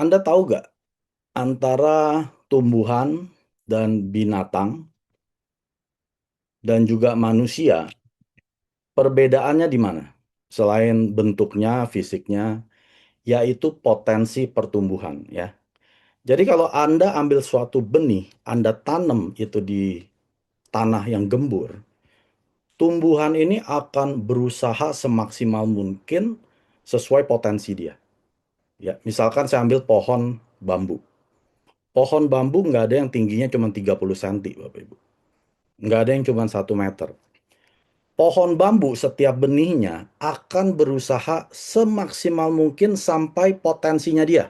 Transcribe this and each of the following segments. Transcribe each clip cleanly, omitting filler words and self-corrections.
Anda tahu nggak antara tumbuhan dan binatang dan juga manusia, perbedaannya di mana? Selain bentuknya, fisiknya, yaitu potensi pertumbuhan ya. Jadi kalau Anda ambil suatu benih, Anda tanam itu di tanah yang gembur, tumbuhan ini akan berusaha semaksimal mungkin sesuai potensi dia. Ya, misalkan saya ambil pohon bambu. Pohon bambu nggak ada yang tingginya cuma 30 cm, Bapak Ibu. Nggak ada yang cuma 1 meter. Pohon bambu setiap benihnya akan berusaha semaksimal mungkin sampai potensinya dia.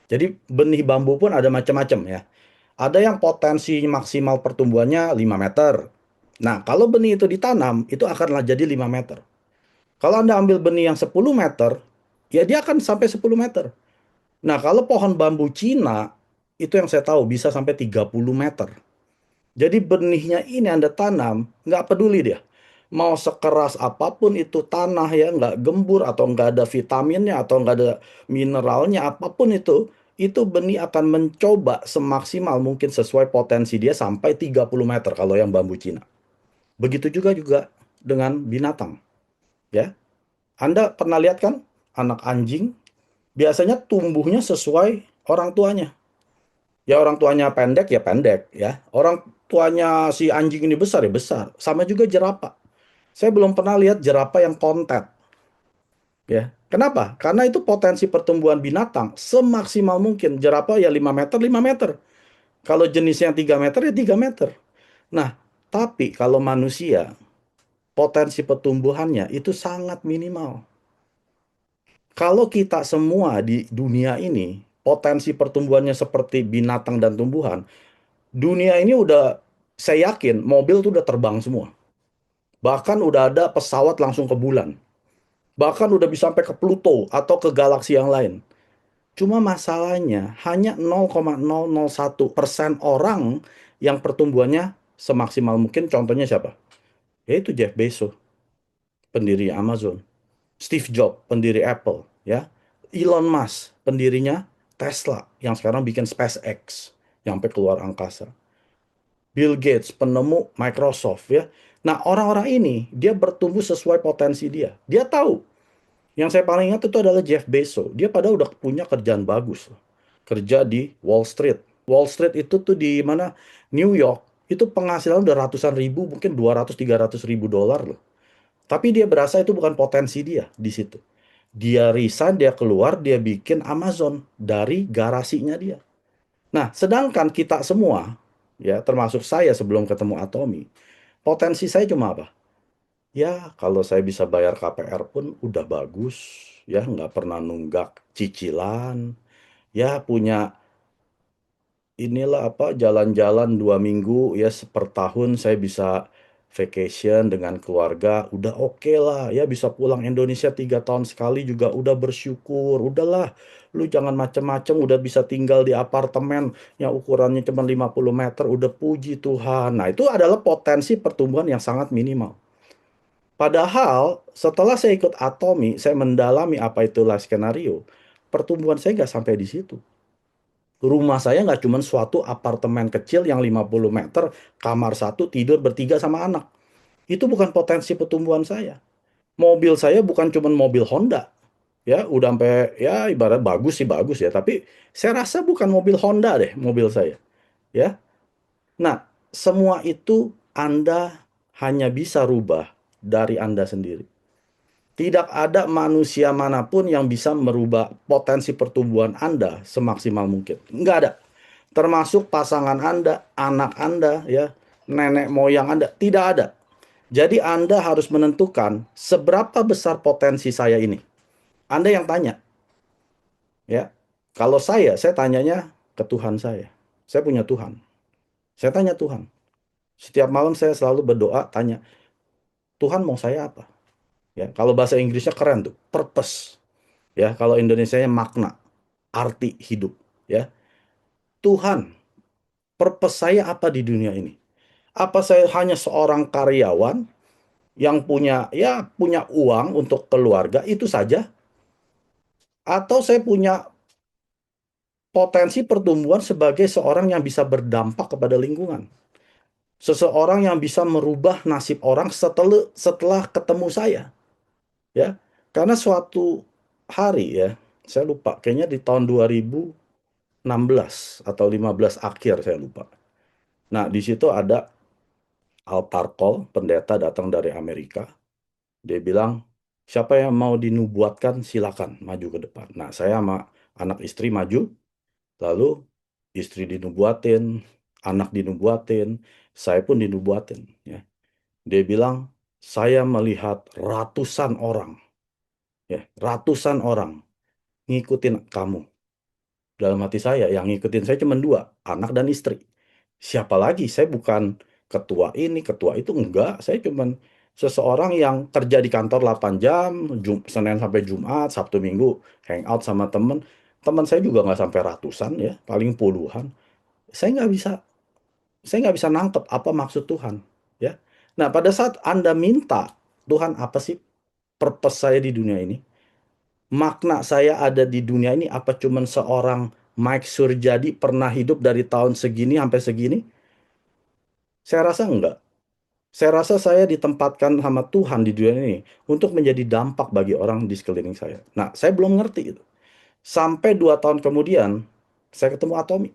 Jadi benih bambu pun ada macam-macam ya. Ada yang potensi maksimal pertumbuhannya 5 meter. Nah, kalau benih itu ditanam, itu akanlah jadi 5 meter. Kalau Anda ambil benih yang 10 meter, ya dia akan sampai 10 meter. Nah, kalau pohon bambu Cina, itu yang saya tahu bisa sampai 30 meter. Jadi benihnya ini Anda tanam, nggak peduli dia. Mau sekeras apapun itu tanah ya, nggak gembur atau nggak ada vitaminnya atau nggak ada mineralnya, apapun itu benih akan mencoba semaksimal mungkin sesuai potensi dia sampai 30 meter kalau yang bambu Cina. Begitu juga dengan binatang, ya. Anda pernah lihat kan anak anjing biasanya tumbuhnya sesuai orang tuanya. Ya orang tuanya pendek ya pendek ya. Orang tuanya si anjing ini besar ya besar. Sama juga jerapah. Saya belum pernah lihat jerapah yang kontet ya. Kenapa? Karena itu potensi pertumbuhan binatang semaksimal mungkin. Jerapah ya 5 meter 5 meter. Kalau jenisnya 3 meter ya 3 meter. Nah, tapi kalau manusia potensi pertumbuhannya itu sangat minimal. Kalau kita semua di dunia ini potensi pertumbuhannya seperti binatang dan tumbuhan, dunia ini udah, saya yakin mobil tuh udah terbang semua. Bahkan udah ada pesawat langsung ke bulan. Bahkan udah bisa sampai ke Pluto atau ke galaksi yang lain. Cuma masalahnya hanya 0,001% orang yang pertumbuhannya semaksimal mungkin. Contohnya siapa? Yaitu Jeff Bezos, pendiri Amazon. Steve Jobs, pendiri Apple, ya. Elon Musk, pendirinya Tesla, yang sekarang bikin SpaceX, yang sampai keluar angkasa. Bill Gates, penemu Microsoft ya. Nah, orang-orang ini dia bertumbuh sesuai potensi dia. Dia tahu. Yang saya paling ingat itu adalah Jeff Bezos. Dia padahal udah punya kerjaan bagus. Kerja di Wall Street. Wall Street itu tuh di mana? New York. Itu penghasilan udah ratusan ribu, mungkin 200-300 ribu dolar loh. Tapi dia berasa itu bukan potensi dia di situ. Dia resign, dia keluar, dia bikin Amazon dari garasinya dia. Nah, sedangkan kita semua, ya termasuk saya sebelum ketemu Atomi, potensi saya cuma apa? Ya, kalau saya bisa bayar KPR pun udah bagus, ya nggak pernah nunggak cicilan, ya punya inilah apa jalan-jalan 2 minggu ya per tahun saya bisa vacation dengan keluarga, udah oke lah ya bisa pulang Indonesia 3 tahun sekali juga udah bersyukur, udahlah lu jangan macem-macem udah bisa tinggal di apartemen yang ukurannya cuma 50 meter, udah puji Tuhan. Nah itu adalah potensi pertumbuhan yang sangat minimal. Padahal setelah saya ikut Atomi, saya mendalami apa itu life skenario, pertumbuhan saya nggak sampai di situ. Rumah saya nggak cuma suatu apartemen kecil yang 50 meter, kamar satu, tidur bertiga sama anak. Itu bukan potensi pertumbuhan saya. Mobil saya bukan cuma mobil Honda. Ya, udah sampai, ya ibarat bagus sih bagus ya. Tapi saya rasa bukan mobil Honda deh, mobil saya. Ya, nah semua itu Anda hanya bisa rubah dari Anda sendiri. Tidak ada manusia manapun yang bisa merubah potensi pertumbuhan Anda semaksimal mungkin. Nggak ada. Termasuk pasangan Anda, anak Anda, ya, nenek moyang Anda. Tidak ada. Jadi Anda harus menentukan seberapa besar potensi saya ini. Anda yang tanya, ya. Kalau saya tanyanya ke Tuhan saya. Saya punya Tuhan. Saya tanya Tuhan. Setiap malam saya selalu berdoa, tanya, Tuhan mau saya apa? Ya, kalau bahasa Inggrisnya keren tuh, purpose. Ya, kalau Indonesianya makna, arti hidup. Ya, Tuhan, purpose saya apa di dunia ini? Apa saya hanya seorang karyawan yang punya uang untuk keluarga itu saja, atau saya punya potensi pertumbuhan sebagai seorang yang bisa berdampak kepada lingkungan. Seseorang yang bisa merubah nasib orang setelah setelah ketemu saya, ya. Karena suatu hari ya, saya lupa, kayaknya di tahun 2016 atau 15 akhir saya lupa. Nah, di situ ada altar call, pendeta datang dari Amerika. Dia bilang, siapa yang mau dinubuatkan silakan maju ke depan. Nah, saya sama anak istri maju, lalu istri dinubuatin, anak dinubuatin, saya pun dinubuatin. Ya. Dia bilang, saya melihat ratusan orang, ya, ratusan orang ngikutin kamu. Dalam hati saya, yang ngikutin saya cuma dua, anak dan istri. Siapa lagi? Saya bukan ketua ini, ketua itu, enggak. Saya cuma seseorang yang kerja di kantor 8 jam, Senin sampai Jumat, Sabtu Minggu, hangout sama temen. Teman saya juga nggak sampai ratusan ya, paling puluhan. Saya nggak bisa, saya nggak bisa nangkep apa maksud Tuhan. Ya. Nah, pada saat Anda minta, Tuhan apa sih purpose saya di dunia ini? Makna saya ada di dunia ini apa cuman seorang Mike Surjadi pernah hidup dari tahun segini sampai segini? Saya rasa enggak. Saya rasa saya ditempatkan sama Tuhan di dunia ini untuk menjadi dampak bagi orang di sekeliling saya. Nah, saya belum ngerti itu. Sampai 2 tahun kemudian, saya ketemu Atomi.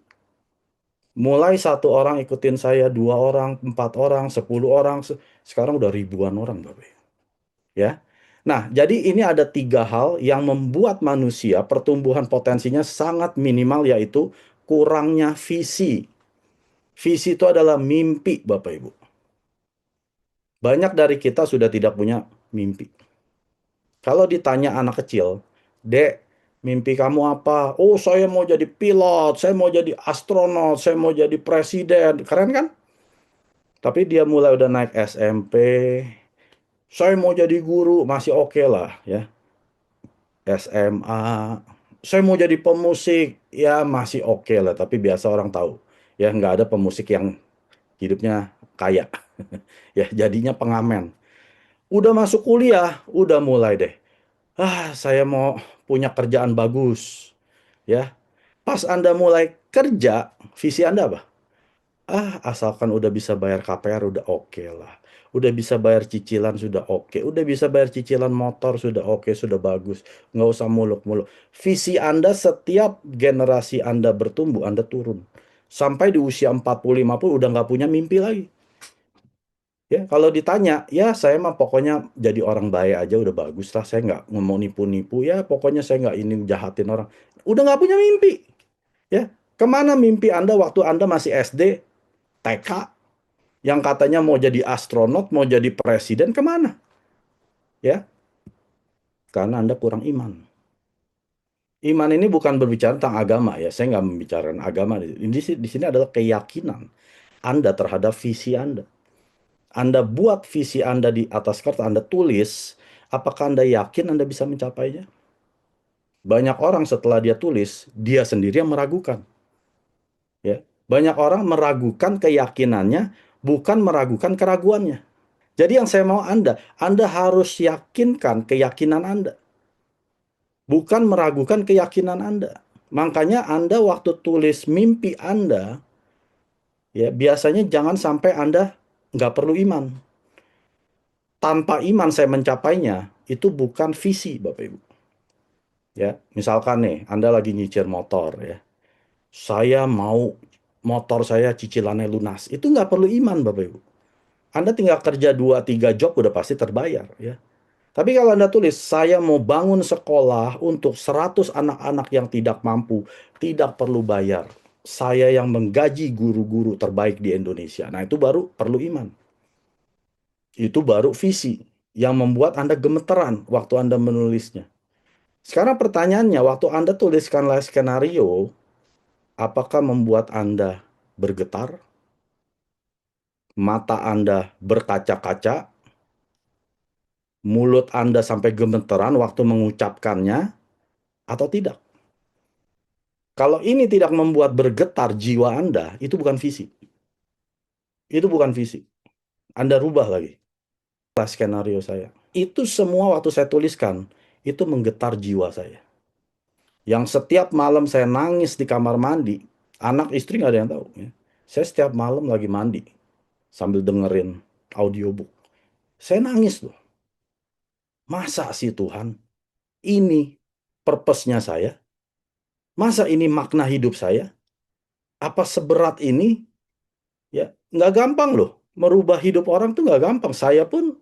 Mulai satu orang ikutin saya, 2 orang, 4 orang, 10 orang, sekarang udah ribuan orang, Bapak. Ya. Nah, jadi ini ada 3 hal yang membuat manusia pertumbuhan potensinya sangat minimal, yaitu kurangnya visi. Visi itu adalah mimpi, Bapak Ibu. Banyak dari kita sudah tidak punya mimpi. Kalau ditanya anak kecil, Dek, mimpi kamu apa? Oh, saya mau jadi pilot, saya mau jadi astronot, saya mau jadi presiden. Keren kan? Tapi dia mulai udah naik SMP, saya mau jadi guru, masih oke lah ya. SMA, saya mau jadi pemusik, ya masih oke lah. Tapi biasa orang tahu, ya nggak ada pemusik yang hidupnya kaya. Ya jadinya pengamen. Udah masuk kuliah, udah mulai deh. Saya mau punya kerjaan bagus, ya. Pas Anda mulai kerja, visi Anda apa? Asalkan udah bisa bayar KPR udah oke lah. Udah bisa bayar cicilan sudah oke. Udah bisa bayar cicilan motor sudah oke, sudah bagus. Nggak usah muluk-muluk. Visi Anda setiap generasi Anda bertumbuh, Anda turun. Sampai di usia 40-50 udah nggak punya mimpi lagi. Ya, kalau ditanya, ya saya mah pokoknya jadi orang baik aja udah bagus lah. Saya nggak mau nipu-nipu. Ya, pokoknya saya nggak ini jahatin orang. Udah nggak punya mimpi. Ya, kemana mimpi Anda waktu Anda masih SD, TK, yang katanya mau jadi astronot, mau jadi presiden, kemana? Ya, karena Anda kurang iman. Iman ini bukan berbicara tentang agama ya. Saya nggak membicarakan agama. Di sini adalah keyakinan Anda terhadap visi Anda. Anda buat visi Anda di atas kertas, Anda tulis, apakah Anda yakin Anda bisa mencapainya? Banyak orang setelah dia tulis, dia sendiri yang meragukan. Ya, banyak orang meragukan keyakinannya, bukan meragukan keraguannya. Jadi yang saya mau Anda harus yakinkan keyakinan Anda, bukan meragukan keyakinan Anda. Makanya Anda waktu tulis mimpi Anda, ya biasanya jangan sampai Anda nggak perlu iman. Tanpa iman saya mencapainya, itu bukan visi, Bapak Ibu. Ya, misalkan nih, Anda lagi nyicil motor ya. Saya mau motor saya cicilannya lunas. Itu nggak perlu iman, Bapak Ibu. Anda tinggal kerja 2-3 job udah pasti terbayar ya. Tapi kalau Anda tulis, saya mau bangun sekolah untuk 100 anak-anak yang tidak mampu, tidak perlu bayar. Saya yang menggaji guru-guru terbaik di Indonesia. Nah, itu baru perlu iman. Itu baru visi yang membuat Anda gemeteran waktu Anda menulisnya. Sekarang pertanyaannya, waktu Anda tuliskanlah skenario, apakah membuat Anda bergetar? Mata Anda berkaca-kaca? Mulut Anda sampai gemeteran waktu mengucapkannya? Atau tidak? Kalau ini tidak membuat bergetar jiwa Anda, itu bukan visi. Itu bukan visi. Anda rubah lagi skenario saya. Itu semua waktu saya tuliskan, itu menggetar jiwa saya. Yang setiap malam saya nangis di kamar mandi, anak istri nggak ada yang tahu. Ya. Saya setiap malam lagi mandi sambil dengerin audiobook. Saya nangis loh. Masa sih Tuhan, ini purpose-nya saya? Masa ini makna hidup saya? Apa seberat ini? Ya, nggak gampang loh. Merubah hidup orang tuh nggak gampang. Saya pun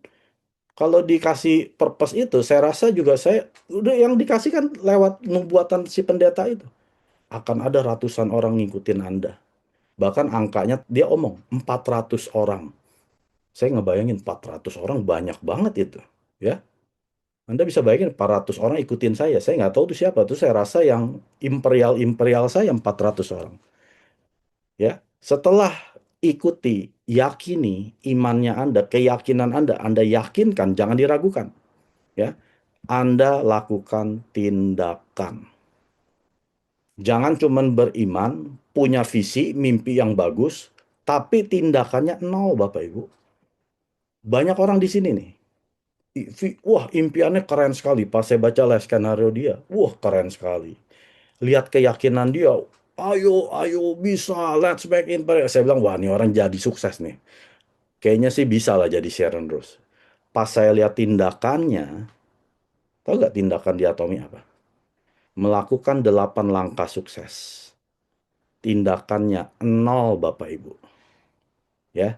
kalau dikasih purpose itu, saya rasa juga saya udah yang dikasih kan lewat nubuatan si pendeta itu. Akan ada ratusan orang ngikutin Anda. Bahkan angkanya dia omong 400 orang. Saya ngebayangin 400 orang banyak banget itu. Ya, Anda bisa bayangin 400 orang ikutin saya. Saya nggak tahu itu siapa. Itu saya rasa yang imperial-imperial saya 400 orang. Ya, setelah ikuti, yakini imannya Anda, keyakinan Anda yakinkan, jangan diragukan. Ya, Anda lakukan tindakan. Jangan cuman beriman, punya visi, mimpi yang bagus, tapi tindakannya nol, Bapak Ibu. Banyak orang di sini nih. Wah, impiannya keren sekali. Pas saya baca live skenario dia, wah keren sekali. Lihat keyakinan dia, ayo, ayo, bisa, let's make impact. Saya bilang, wah ini orang jadi sukses nih. Kayaknya sih bisa lah jadi Sharon Rose. Pas saya lihat tindakannya, tahu nggak tindakan di Atomi apa? Melakukan 8 langkah sukses. Tindakannya nol, Bapak Ibu. Ya.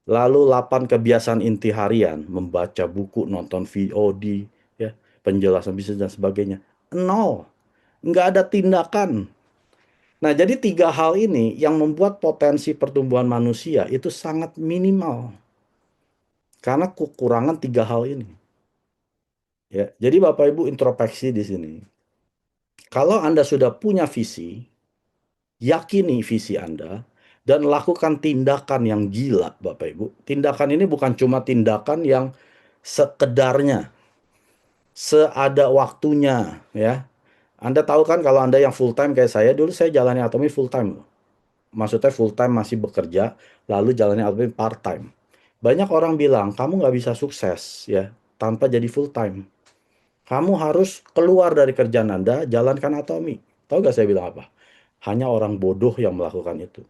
Lalu 8 kebiasaan inti harian, membaca buku, nonton VOD, ya, penjelasan bisnis dan sebagainya. Nol. Nggak ada tindakan. Nah, jadi 3 hal ini yang membuat potensi pertumbuhan manusia itu sangat minimal. Karena kekurangan 3 hal ini. Ya, jadi Bapak Ibu introspeksi di sini. Kalau Anda sudah punya visi, yakini visi Anda, dan lakukan tindakan yang gila, Bapak Ibu. Tindakan ini bukan cuma tindakan yang sekedarnya, seada waktunya, ya. Anda tahu kan kalau Anda yang full time kayak saya, dulu saya jalani Atomi full time. Maksudnya full time masih bekerja, lalu jalani Atomi part time. Banyak orang bilang, kamu nggak bisa sukses ya tanpa jadi full time. Kamu harus keluar dari kerjaan Anda, jalankan Atomi. Tahu nggak saya bilang apa? Hanya orang bodoh yang melakukan itu.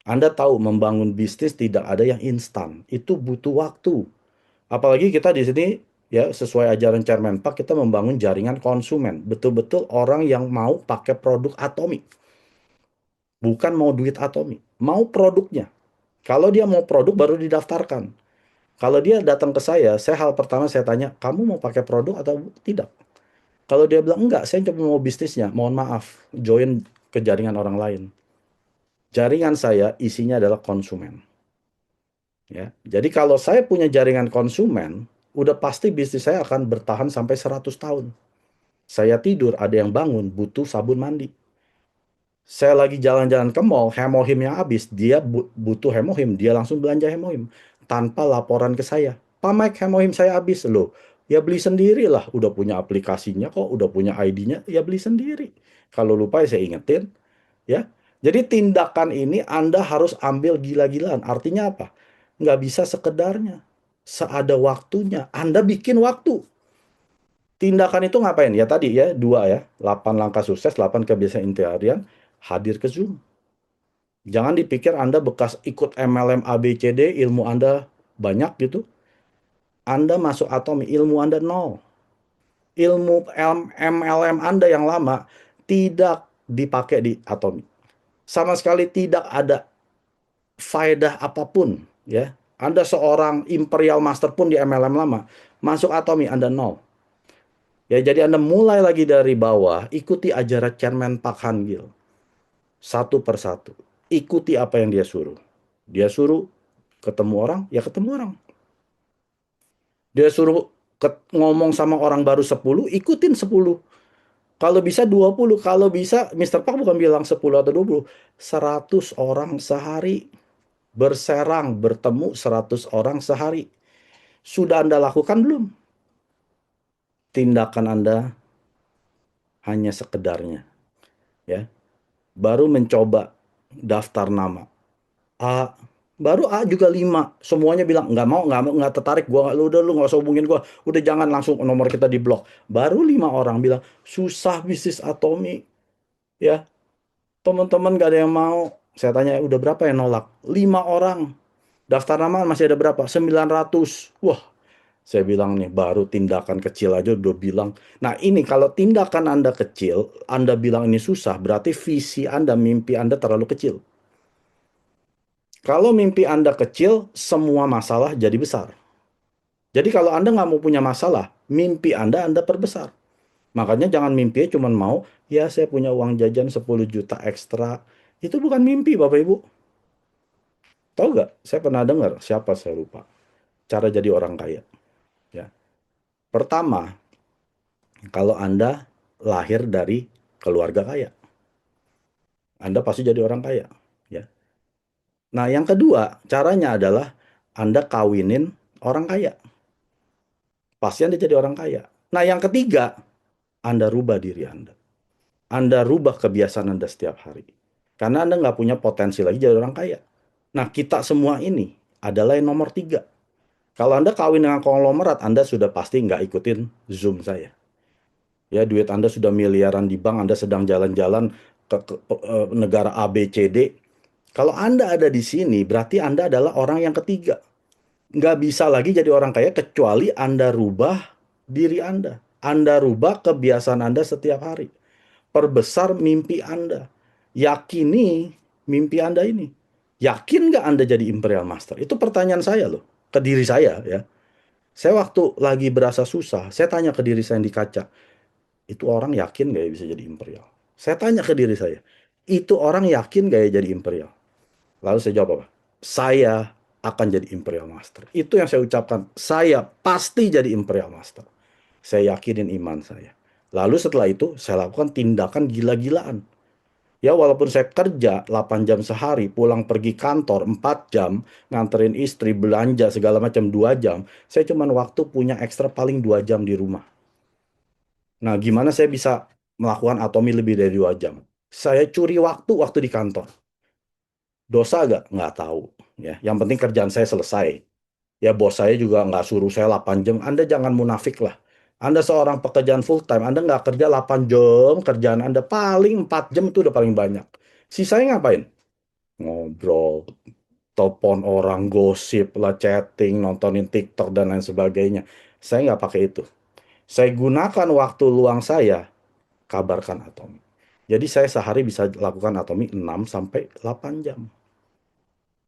Anda tahu membangun bisnis tidak ada yang instan. Itu butuh waktu. Apalagi kita di sini ya sesuai ajaran Chairman Pak kita membangun jaringan konsumen. Betul-betul orang yang mau pakai produk Atomi. Bukan mau duit Atomi. Mau produknya. Kalau dia mau produk baru didaftarkan. Kalau dia datang ke saya hal pertama saya tanya, kamu mau pakai produk atau tidak? Kalau dia bilang enggak, saya cuma mau bisnisnya. Mohon maaf, join ke jaringan orang lain. Jaringan saya isinya adalah konsumen. Ya. Jadi kalau saya punya jaringan konsumen, udah pasti bisnis saya akan bertahan sampai 100 tahun. Saya tidur, ada yang bangun, butuh sabun mandi. Saya lagi jalan-jalan ke mall, hemohimnya habis, dia butuh hemohim, dia langsung belanja hemohim. Tanpa laporan ke saya. Pak Mike, hemohim saya habis loh. Ya beli sendiri lah, udah punya aplikasinya kok, udah punya ID-nya, ya beli sendiri. Kalau lupa ya saya ingetin, ya. Jadi tindakan ini Anda harus ambil gila-gilaan. Artinya apa? Nggak bisa sekedarnya. Seada waktunya. Anda bikin waktu. Tindakan itu ngapain? Ya tadi ya, 2 ya. 8 langkah sukses, 8 kebiasaan inti harian. Hadir ke Zoom. Jangan dipikir Anda bekas ikut MLM ABCD, ilmu Anda banyak gitu. Anda masuk Atomi, ilmu Anda nol. Ilmu MLM Anda yang lama tidak dipakai di Atomi. Sama sekali tidak ada faedah apapun ya. Anda seorang imperial master pun di MLM lama, masuk Atomi Anda nol. Ya, jadi Anda mulai lagi dari bawah, ikuti ajaran Chairman Pak Han Gil. Satu persatu. Ikuti apa yang dia suruh. Dia suruh ketemu orang, ya ketemu orang. Dia suruh ngomong sama orang baru 10, ikutin 10. Kalau bisa 20, kalau bisa Mister Pak bukan bilang 10 atau 20, 100 orang sehari. Berserang, bertemu 100 orang sehari. Sudah Anda lakukan belum? Tindakan Anda hanya sekedarnya, ya. Baru mencoba daftar nama. A, Baru A juga 5. Semuanya bilang, nggak mau, nggak tertarik. Gua, lu nggak usah hubungin gua. Udah jangan langsung nomor kita di blok. Baru 5 orang bilang, susah bisnis Atomi. Ya, teman-teman gak ada yang mau. Saya tanya, udah berapa yang nolak? 5 orang. Daftar nama masih ada berapa? 900. Wah, saya bilang nih, baru tindakan kecil aja udah bilang. Nah ini kalau tindakan Anda kecil, Anda bilang ini susah, berarti visi Anda, mimpi Anda terlalu kecil. Kalau mimpi Anda kecil, semua masalah jadi besar. Jadi kalau Anda nggak mau punya masalah, mimpi Anda perbesar. Makanya jangan mimpinya cuma mau, ya saya punya uang jajan 10 juta ekstra. Itu bukan mimpi Bapak Ibu. Tahu nggak? Saya pernah dengar, siapa saya lupa. Cara jadi orang kaya. Ya. Pertama, kalau Anda lahir dari keluarga kaya, Anda pasti jadi orang kaya. Ya. Nah, yang kedua, caranya adalah Anda kawinin orang kaya. Pasti Anda jadi orang kaya. Nah, yang ketiga, Anda rubah diri Anda. Anda rubah kebiasaan Anda setiap hari. Karena Anda nggak punya potensi lagi jadi orang kaya. Nah, kita semua ini adalah yang nomor tiga. Kalau Anda kawin dengan konglomerat, Anda sudah pasti nggak ikutin Zoom saya. Ya, duit Anda sudah miliaran di bank, Anda sedang jalan-jalan ke negara A, B, C, D. Kalau Anda ada di sini, berarti Anda adalah orang yang ketiga. Nggak bisa lagi jadi orang kaya kecuali Anda rubah diri Anda. Anda rubah kebiasaan Anda setiap hari. Perbesar mimpi Anda. Yakini mimpi Anda ini. Yakin nggak Anda jadi Imperial Master? Itu pertanyaan saya loh. Ke diri saya ya. Saya waktu lagi berasa susah, saya tanya ke diri saya yang di kaca. Itu orang yakin nggak ya bisa jadi Imperial? Saya tanya ke diri saya. Itu orang yakin nggak ya jadi Imperial? Lalu saya jawab apa? Saya akan jadi Imperial Master. Itu yang saya ucapkan. Saya pasti jadi Imperial Master. Saya yakinin iman saya. Lalu setelah itu saya lakukan tindakan gila-gilaan. Ya walaupun saya kerja 8 jam sehari, pulang pergi kantor 4 jam, nganterin istri, belanja segala macam 2 jam, saya cuman waktu punya ekstra paling 2 jam di rumah. Nah, gimana saya bisa melakukan atomi lebih dari 2 jam? Saya curi waktu di kantor. Dosa gak? Nggak tahu. Ya, yang penting kerjaan saya selesai. Ya bos saya juga nggak suruh saya 8 jam. Anda jangan munafik lah. Anda seorang pekerjaan full time. Anda nggak kerja 8 jam. Kerjaan Anda paling 4 jam itu udah paling banyak. Sisanya ngapain? Ngobrol, telepon orang, gosip lah, chatting, nontonin TikTok, dan lain sebagainya. Saya nggak pakai itu. Saya gunakan waktu luang saya, kabarkan Atomi. Jadi saya sehari bisa lakukan Atomi 6 sampai 8 jam.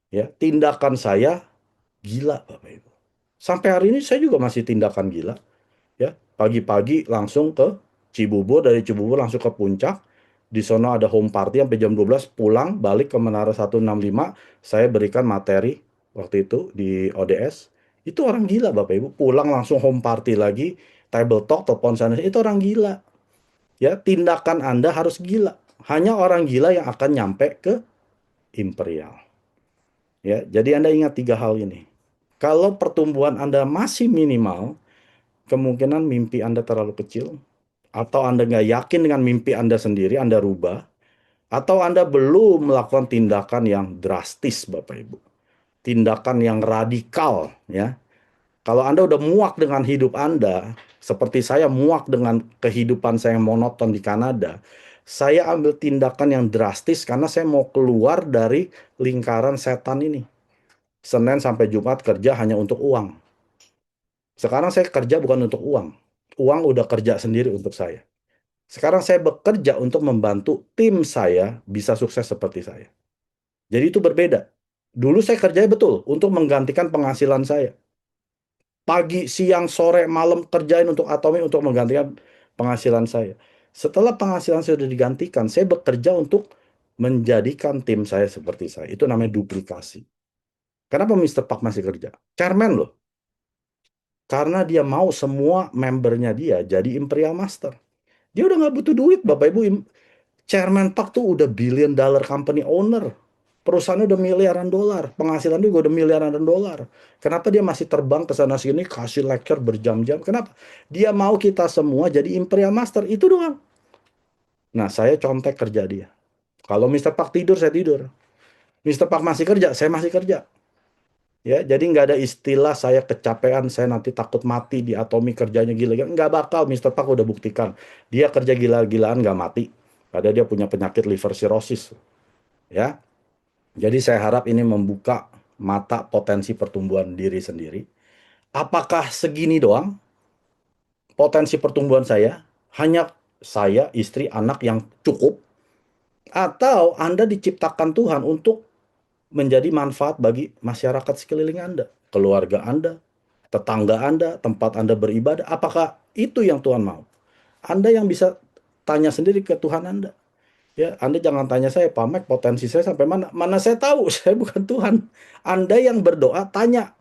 Ya, tindakan saya gila, Bapak Ibu. Sampai hari ini saya juga masih tindakan gila. Ya, pagi-pagi langsung ke Cibubur, dari Cibubur langsung ke Puncak. Di sana ada home party sampai jam 12, pulang balik ke Menara 165, saya berikan materi waktu itu di ODS. Itu orang gila Bapak Ibu, pulang langsung home party lagi, table talk, telepon sana, itu orang gila. Ya, tindakan Anda harus gila. Hanya orang gila yang akan nyampe ke Imperial. Ya, jadi Anda ingat 3 hal ini. Kalau pertumbuhan Anda masih minimal, kemungkinan mimpi Anda terlalu kecil, atau Anda nggak yakin dengan mimpi Anda sendiri, Anda rubah, atau Anda belum melakukan tindakan yang drastis, Bapak Ibu. Tindakan yang radikal, ya. Kalau Anda udah muak dengan hidup Anda, seperti saya muak dengan kehidupan saya yang monoton di Kanada, saya ambil tindakan yang drastis karena saya mau keluar dari lingkaran setan ini. Senin sampai Jumat kerja hanya untuk uang. Sekarang saya kerja bukan untuk uang. Uang udah kerja sendiri untuk saya. Sekarang saya bekerja untuk membantu tim saya bisa sukses seperti saya. Jadi itu berbeda. Dulu saya kerjanya betul untuk menggantikan penghasilan saya. Pagi, siang, sore, malam kerjain untuk Atomi untuk menggantikan penghasilan saya. Setelah penghasilan saya sudah digantikan, saya bekerja untuk menjadikan tim saya seperti saya. Itu namanya duplikasi. Kenapa Mister Park masih kerja? Chairman loh. Karena dia mau semua membernya dia jadi Imperial Master. Dia udah nggak butuh duit, Bapak Ibu. Chairman Park tuh udah billion dollar company owner. Perusahaannya udah miliaran dolar. Penghasilannya juga udah miliaran dolar. Kenapa dia masih terbang ke sana sini, kasih lecture berjam-jam? Kenapa? Dia mau kita semua jadi Imperial Master. Itu doang. Nah, saya contek kerja dia. Kalau Mister Park tidur, saya tidur. Mister Park masih kerja, saya masih kerja. Ya, jadi nggak ada istilah saya kecapean, saya nanti takut mati di Atomi kerjanya gila-gila. Nggak bakal, Mister Park udah buktikan. Dia kerja gila-gilaan nggak mati. Padahal dia punya penyakit liver cirrhosis. Ya, jadi saya harap ini membuka mata potensi pertumbuhan diri sendiri. Apakah segini doang potensi pertumbuhan saya? Hanya saya, istri, anak yang cukup? Atau Anda diciptakan Tuhan untuk menjadi manfaat bagi masyarakat sekeliling Anda, keluarga Anda, tetangga Anda, tempat Anda beribadah? Apakah itu yang Tuhan mau? Anda yang bisa tanya sendiri ke Tuhan Anda. Ya, Anda jangan tanya saya, Pak Mek, potensi saya sampai mana? Mana saya tahu, saya bukan Tuhan. Anda yang berdoa, tanya.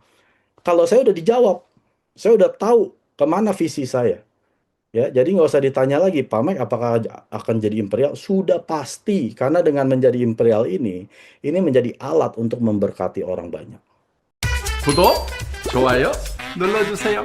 Kalau saya udah dijawab, saya udah tahu kemana visi saya. Ya, jadi nggak usah ditanya lagi, Pak Mek, apakah akan jadi imperial? Sudah pasti, karena dengan menjadi imperial ini menjadi alat untuk memberkati orang banyak. 구독, 좋아요 눌러주세요.